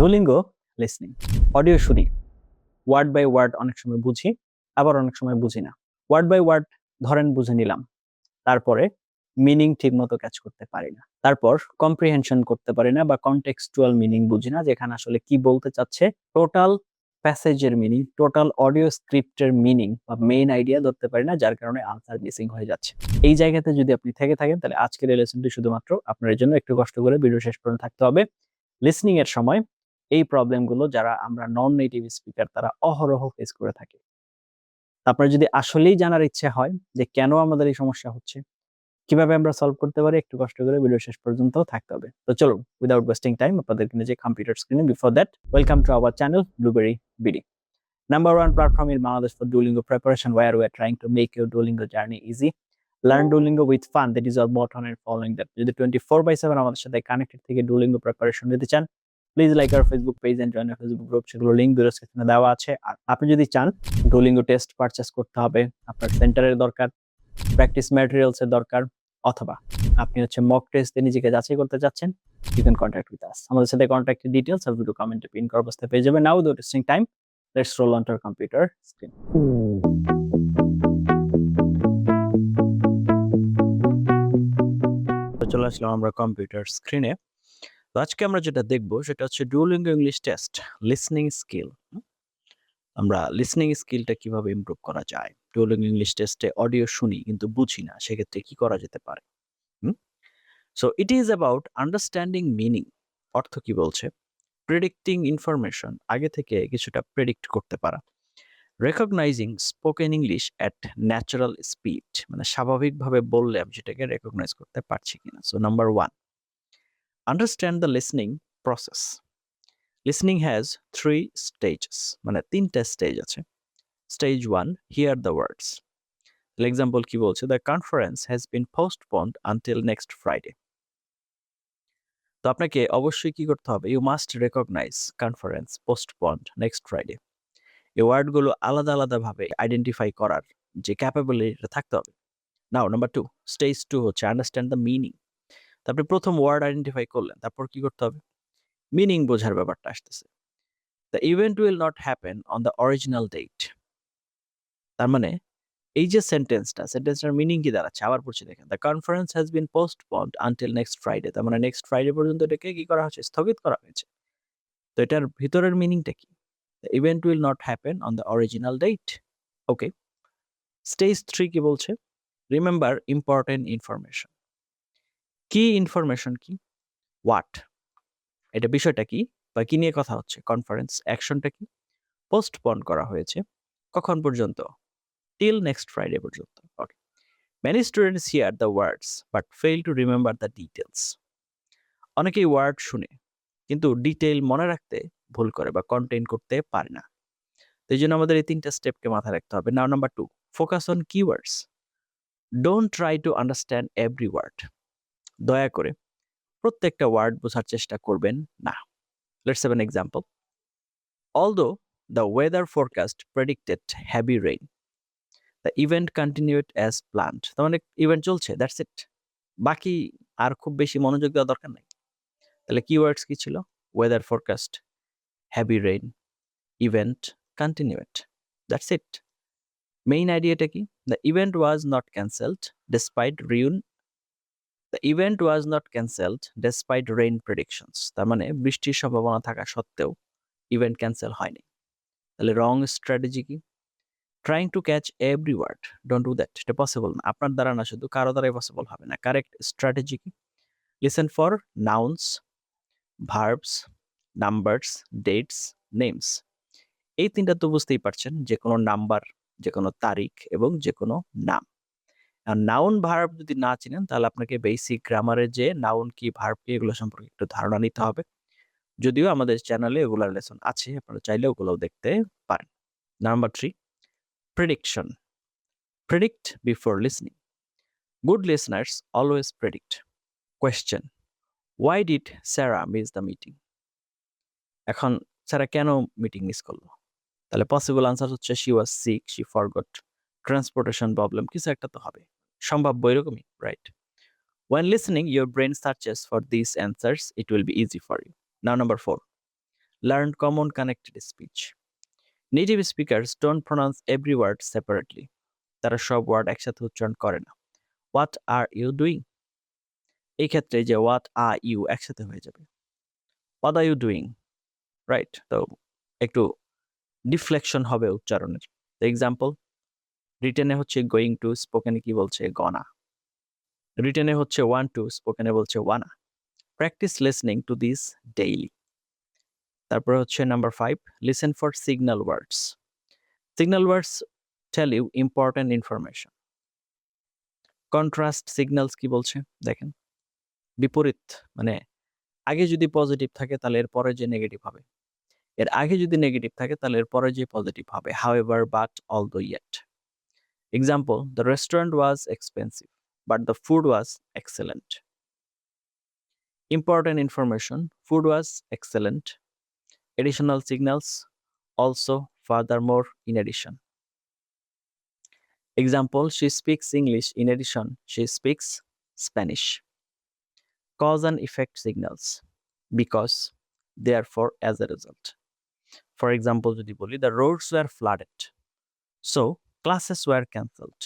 Duolingo listening audio শুনি, word by word অনেক সময় বুঝি, আবার অনেক সময় বুঝি না। ওয়ার্ড বাই ওয়ার্ড ধরেন বুঝে নিলাম, তারপরে মিনিং ঠিক মতো ক্যাচ করতে পারি না, তারপর কম্প্রিহেনশন করতে পারি না বা কনটেক্সচুয়াল মিনিং বুঝি না, যেখানে আসলে কি বলতে চাচ্ছে, টোটাল প্যাসেজের মিনিং, টোটাল অডিও স্ক্রিপ্টের মিনিং বা মেইন আইডিয়া ধরতে পারি না, যার কারণে আনসার মিসিং হয়ে যাচ্ছে। এই জায়গাতে যদি আপনি থেকে থাকেন, তাহলে আজকের এই লেসনটি শুধুমাত্র আপনার জন্য। একটু কষ্ট করে ভিডিও শেষ পর্যন্ত থাকতে হবে। লিসনিং এর সময় এই প্রবলেমগুলো যারা আমরা নন নেটিভ স্পিকার তারা অহরহ ফেস করে থাকি। আপনার যদি আসলেই জানার ইচ্ছে হয় যে কেন আমাদের এই সমস্যা হচ্ছে, কিভাবে আমরা সলভ করতে পারি, একটু কষ্ট করে ভিডিও শেষ পর্যন্ত থাকতে হবে। তো চলুন, উইদাউট ওয়েস্টিং টাইম আপনাদেরকে নিয়ে যে কম্পিউটার স্ক্রিনে, before that welcome to our channel blueberry BD, number one platform in Bangladesh for Duolingo preparation, where we are trying to make your Duolingo journey easy. Learn Duolingo with fun. That is our motto and following that. যদি 24/7 আমাদের সাথে connected থেকে Duolingo preparation নিতে চান, please like our Facebook page and join our Facebook group. সেগুলো link video ডেসক্রিপশনে দেওয়া আছে। আর আপনি যদি চান Duolingo টেস্ট পারচেজ করতে হবে, আপনার সেন্টারের দরকার, প্র্যাকটিস ম্যাটেরিয়ালস এর দরকার, অথবা আপনি মক টেস্ট দিয়ে নিজেকে যাচাই করতে চাচ্ছেন, you can contact with us. আমাদের সাথে কন্ট্যাক্ট ডিটেইলস আর ভিডিও কমেন্টে পিন করা অবস্থায় পেয়ে যাবেন। Now without wasting time, let's roll onto our computer screen. তো চলে আসলাম আমরা কম্পিউটার স্ক্রিনে। তো আজকে আমরা যেটা দেখবো সেটা হচ্ছে Duolingo English test listening skill. আমরা লিসনিং স্কিলটা কিভাবে ইমপ্রুভ করা যায়। ডুওলিঙ্গো ইংলিশ টেস্টে অডিও শুনি কিন্তু বুঝি না, সেক্ষেত্রে কি করা যেতে পারে? So it is about understanding meaning. অর্থ কি বলছে, প্রেডিক্টিং ইনফরমেশন, আগে থেকে কিছুটা প্রেডিক্ট করতে পারা, recognising spoken English at natural speed, মানে স্বাভাবিকভাবে বললে আমি সেটাকে রেকগনাইজ করতে পারছি কিনা। So number one, understand the listening process. Listening has 3 stages, মানে 3টা স্টেজ আছে। Stage 1, hear the words. Example কি বলছে, the conference has been postponed until next Friday. তো আপনাকে অবশ্যই কি করতে হবে, you must recognise conference, postponed, next Friday. এই ওয়ার্ডগুলো আলাদা আলাদাভাবে আইডেন্টিফাই করার যে ক্যাপাবিলিটিটা থাকতে হবে। নাও নাম্বার 2, স্টেজ 2 হচ্ছে আন্ডারস্ট্যান্ড দ্য মিনিং। তো আপনি প্রথম ওয়ার্ড আইডেন্টিফাই করলেন, তারপর কি করতে হবে, মিনিং বোঝার ব্যাপারটা আসতেছে। The event will not happen on the original date. তার মানে এই যে সেন্টেন্সটার মিনিং কি দাঁড়াচ্ছে, আবার পড়ছি দেখেন, the conference has been postponed until next Friday. তার মানে নেক্সট ফ্রাইডে পর্যন্ত এটাকে কি করা হচ্ছে, স্থগিত করা হয়েছে। তো এটার ভিতরের মিনিংটা কি, the event will not happen on the original date. Okay. Stage 3 কি বলছে, রিমেম্বার ইম্পর্টেন্ট ইনফরমেশন। কি ইনফরমেশন কি, হোয়াট, এটা বিষয়টা কি বা কি নিয়ে কথা হচ্ছে, কনফারেন্স, অ্যাকশনটা কি, পোস্টপন করা হয়েছে, কখন পর্যন্ত, টিল নেক্সট ফ্রাইডে পর্যন্ত। Okay. Many students hear the words but fail to remember the details. অনেকেই ওয়ার্ড শুনে কিন্তু ডিটেইল মনে রাখতে ভুল করে বা কন্টেইন করতে পারে না। তো এই জন্য আমাদের এই 3টা স্টেপকে মাথায় রাখতে হবে। Now number 2, focus on keywords. Don't try to understand every word. দয়া করে প্রত্যেকটা ওয়ার্ড বোঝার চেষ্টা করবেন না। Let's have an example. Although the weather forecast predicted heavy rain, the event continued as planned. তার মানে ইভেন্ট চলছে, দ্যাটস ইট। বাকি আর খুব বেশি মনোযোগ দেওয়া দরকার নাই। তাহলে কিওয়ার্ডস কি ছিল, weather forecast, heavy rain, event, continued, that's it. Main আইডিয়াটা কি, the event was not cancelled despite rain predictions. তার মানে বৃষ্টির সম্ভাবনা থাকা সত্ত্বেও ইভেন্ট ক্যান্সেল হয়নি। তাহলে রং স্ট্র্যাটেজি কি, trying to catch every word, don't do that, এটা পসিবল না, আপনার দ্বারা না, শুধু কারো দ্বারাই পসিবল হবে না। কারেক্ট স্ট্র্যাটেজি কি, listen for nouns, verbs, numbers, dates, names. এই 3টা তো বুঝতেই পারছেন, যে কোনো নাম্বার, যে কোনো তারিখ এবং যে কোনো নাম। নাউন ভার্ব যদি না চিনেন, তাহলে আপনাকে বেসিক গ্রামারের যে নাউন কি ভার্ব কি এগুলো সম্পর্কে একটু ধারণা নিতে হবে। যদিও আমাদের চ্যানেলে এগুলার লেসন আছে, আপনারা চাইলে ওগুলোও দেখতে পারেন। Number 3, prediction. Predict before listening. Good listeners always predict. Question, why did Sarah miss the meeting? এখন সারা কেন মিটিং মিস করলো? তাহলে পসিবল আনসার হচ্ছে she was sick, she forgot, transportation problem, কিছু একটা তো হবে, সম্ভাব্য এরকমই, right? When listening, your brain searches for these answers, it will be easy for you. Now number 4, Learn common connected speech. Native speakers don't pronounce every word separately. তারা সব word একসাথে উচ্চারণ করে না। What are you doing? এই ক্ষেত্রে যে what are you একসাথে হয়ে যাবে। What are you doing? Right? তো একটু ডিফ্লেকশন হবে উচ্চারণের। এক্সাম্পল, রিটেনে হচ্ছে গোয়িং টু, স্পোকেনে কি বলছে গনা। রিটেনে হচ্ছে ওয়ান টু, স্পোকেনে বলছে wanna. Practice listening to this daily. তারপরে হচ্ছে number 5, listen for signal words. Signal words tell you important information. Contrast signals কি বলছে দেখেন, বিপরীত, মানে আগে যদি পজিটিভ থাকে তাহলে এর পরে যে নেগেটিভ হবে, এর আগে যদি নেগেটিভ থাকে তাহলে এর পরে যে পজিটিভ হবে। However, but, although, yet. Example, the restaurant was expensive but the food was excellent. Important information, food was excellent. Additional signals, also, furthermore, in addition. Example, she speaks English. In addition, she speaks Spanish. Cause and effect signals, because, therefore, as a result. For example, যদি বলি, the roads were flooded, so classes were cancelled.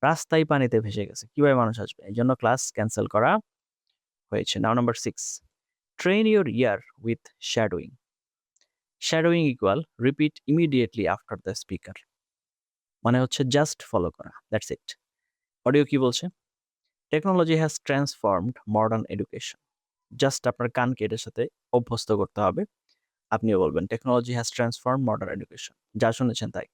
রাস্তায় পানিতে ভেসে গেছে, কিভাবে মানুষ আসবে, এই জন্য ক্লাস ক্যান্সেল করা হয়েছে। Now number 6, train your ear with shadowing. Shadowing equal repeat immediately after the speaker, মানে হচ্ছে জাস্ট ফলো করা, দ্যাটস ইট। অডিও কি বলছে, technology has transformed modern education. Just আপনার কানকে এটার সাথে অভ্যস্ত করতে হবে, আপনিও বলবেন technology has transform modern education, যা শুনেছেন তাই।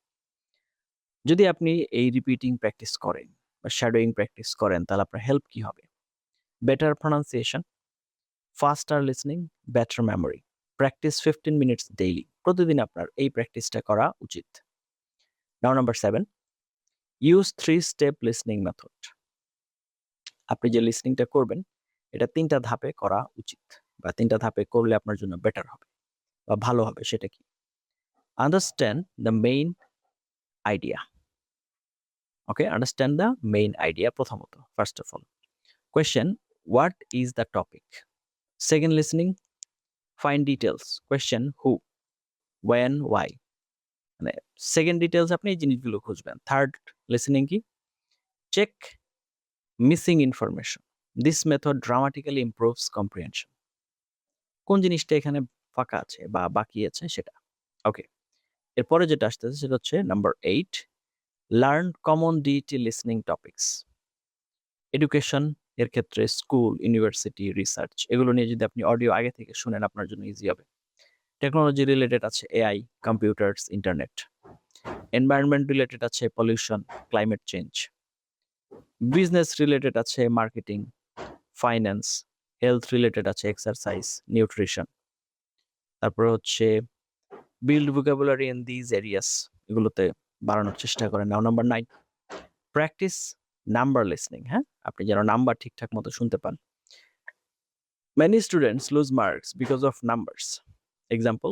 যদি আপনি এই রিপিটিং প্র্যাকটিস করেন বা শ্যাডোয়িং প্র্যাকটিস করেন তাহলে আপনার হেল্প কি হবে, better pronunciation, faster listening, better memory. Practice 15 minutes daily, প্রতিদিন আপনার এই প্র্যাকটিসটা করা উচিত। Now number 7, use 3 step listening method. আপনি যে লিসনিংটা করবেন এটা 3টা ধাপে করা উচিত, বা 3টা ধাপে করলে আপনার জন্য বেটার হবে বা ভালো হবে। সেটা কি, understand the main idea. Okay, understand the main idea প্রথমত, first of all. Question, what is the topic. Second listening, find details. Question, who, when, why. মানে সেকেন্ড ডিটেলস আপনি এই জিনিসগুলো খুঁজবেন। থার্ড লিসনিং কি, check missing information. This method dramatically improves comprehension. কোন জিনিসটা এখানে ফাঁকা আছে বা বাকি আছে সেটা। ওকে, এরপরে যেটা আসতেছে সেটা হচ্ছে নাম্বার 8, লার্ন কমন ডিটি লিসনিং টপিকস। এডুকেশন এর ক্ষেত্রে স্কুল, ইউনিভার্সিটি, রিসার্চ, এগুলো নিয়ে যদি আপনি অডিও আগে থেকে শুনেন আপনার জন্য ইজি হবে। টেকনোলজি রিলেটেড আছে AI, computers, internet. Environment related আছে pollution, climate change. Business related আছে মার্কেটিং, ফাইন্যান্স। হেলথ রিলেটেড আছে এক্সারসাইজ, নিউট্রিশন। তারপরে হচ্ছে build vocabulary in these areas, এগুলোতে বাড়ানোর চেষ্টা করেন। Now number 9, practice number listening. হ্যাঁ, আপনি যেন নাম্বার ঠিকঠাক মতো শুনতে পান। Many students lose marks because of numbers. Example,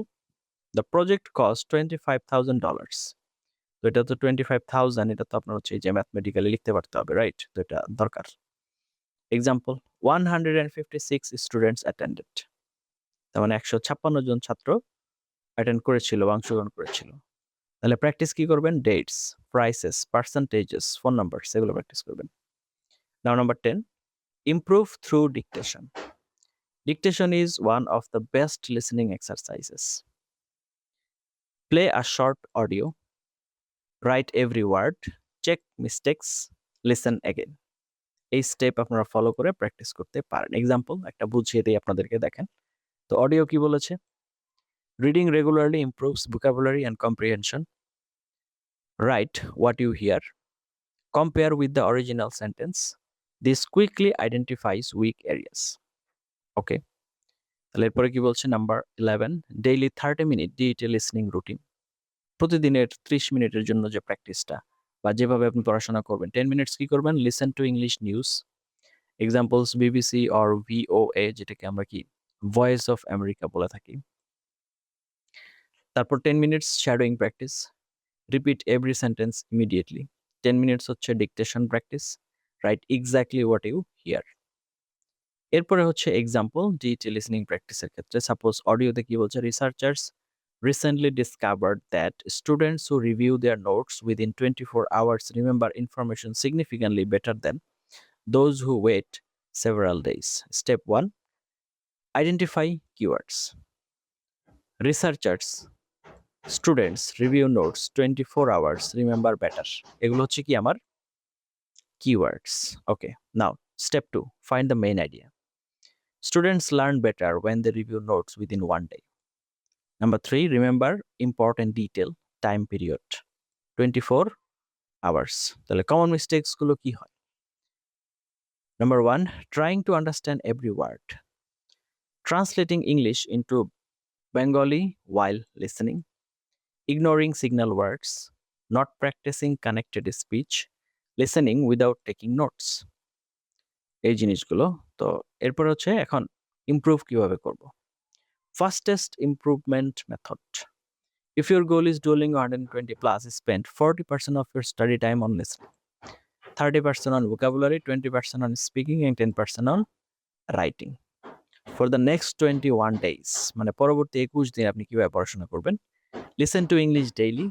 the project cost $25,000। তো এটা তো 25,000, এটা তো আপনার হচ্ছে যে ম্যাথমেটিক্যালি লিখতে পারতে হবে, রাইট? তো এটা দরকার। Example, 156 students attended. তার মানে 156 জন ছাত্র অ্যাটেন্ড করেছিল বা অংশগ্রহণ করেছিল। তাহলে প্র্যাকটিস কি করবেন, dates, prices, percentages, phone numbers, এগুলো প্র্যাকটিস করবেন। Now number 10, improve through dictation. Dictation is one of the best listening exercises. Play a short audio, write every word, check mistakes, listen again. এই step আপনারা follow করে practice করতে পারেন। Example একটা বুঝিয়ে দিই আপনাদেরকে, দেখেন। তো অডিও কি বলেছে, reading regularly improves vocabulary and comprehension. Write what you hear. Compare with the original sentence. This quickly identifies weak areas. Okay. তাহলে এরপরে কি বলছে, number 11, daily 30 minute detail listening routine. প্রতিদিনের 30 মিনিটের জন্য যে প্র্যাকটিসটা বা যেভাবে আপনি পড়াশোনা করবেন, 10 মিনিটস কি করবেন, listen to English news. Examples, BBC or VOA, যেটাকে আমরা কি ভয়েস অফ আমেরিকা বলে থাকি। তারপর 10 minutes shadowing practice, repeat every sentence immediately. 10 minutes হচ্ছে dictation practice, write exactly what you hear. এরপরে হচ্ছে এক্সাম্পল ডিটি লিসনিং প্র্যাকটিসের ক্ষেত্রে সাপোজ অডিওতে কি বলছে researchers recently discovered that students who review their notes within 24 hours remember information significantly better than those who wait several days. Step 1, identify keywords. Researchers, students review notes 24 hours remember better. এগুলো হচ্ছে কি আমার keywords. Okay, now step 2, find the main idea. Students learn better when they review notes within 1 day. Number 3, remember important detail, time period 24 hours. তাহলে common mistakes গুলো কি হয়? Number 1, trying to understand every word. Translating English into Bengali while listening. Ignoring signal words. Not practicing connected speech. Listening without taking notes. এই জিনিসগুলো। তো এরপর হচ্ছে এখন ইমপ্রুভ কিভাবে করব? Fastest improvement method. If your goal is Duolingo 120 plus, spend 40% of your study time on listening, 30% on vocabulary, 20% on speaking, and 10% on writing. For the next 21 days, মানে পরবর্তী 21 দিন আপনি কিভাবে পড়াশোনা করবেন? Listen to English daily,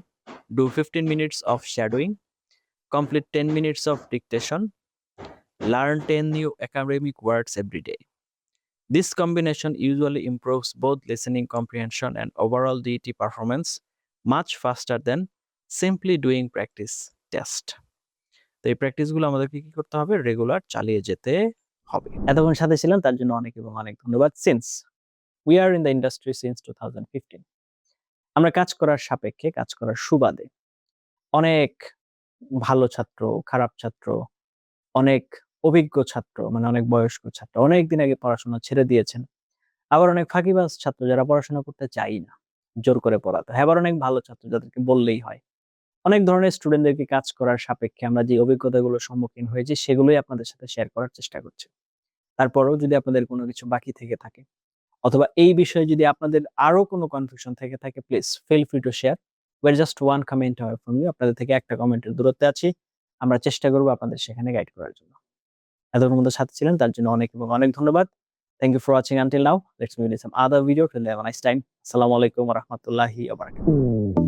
do 15 minutes of shadowing, complete 10 minutes of dictation, learn 10 new academic words every day. This combination usually improves both listening comprehension and overall DET performance much faster than simply doing practice test. তো এই প্র্যাকটিসগুলো আমাদেরকে কি করতে হবে? Regular চালিয়ে যেতে হবে। এতক্ষণ সাথে ছিলেন তার জন্য অনেক এবং অনেক ধন্যবাদ। Since we are in the industry since 2015, আমরা কাজ করার সাপেক্ষে, কাজ করার সুবাদে অনেক ভালো ছাত্র, খারাপ ছাত্র, অনেক অভিজ্ঞ ছাত্র মানে অনেক বয়স্ক ছাত্র অনেকদিন আগে পড়াশোনা ছেড়ে দিয়েছেন। আবার অনেক ফাঁকিবাজ ছাত্র যারা পড়াশোনা করতে চায় না, জোর করে পড়াতে হয়। আবার অনেক ভালো ছাত্র যাদেরকে বললেই হয়। অনেক ধরনের স্টুডেন্টদেরকে কাজ করার সাপেক্ষে আমরা যে অভিজ্ঞতাগুলোর সম্মুখীন হয়েছি সেগুলোই আপনাদের সাথে শেয়ার করার চেষ্টা করছি। তারপরেও যদি আপনাদের কোনো কিছু বাকি থেকে থাকে অথবা এই বিষয়ে যদি আপনাদের আরো কোনো কনফিউশন থেকে থাকে, please feel free to share. We are just one comment away from you. আপনাদের থেকে একটা কমেন্টের দূরত্বে আছি। আমরা চেষ্টা করব আপনাদের সেখানে গাইড করার জন্য। এতক্ষণ আমাদের সাথে ছিলেন তার জন্য অনেক এবং অনেক ধন্যবাদ। Thank you for watching until now. Let's meet in some other video. Till then, have a nice time. Assalamu alaikum wa rahmatullahi wa barakatuh.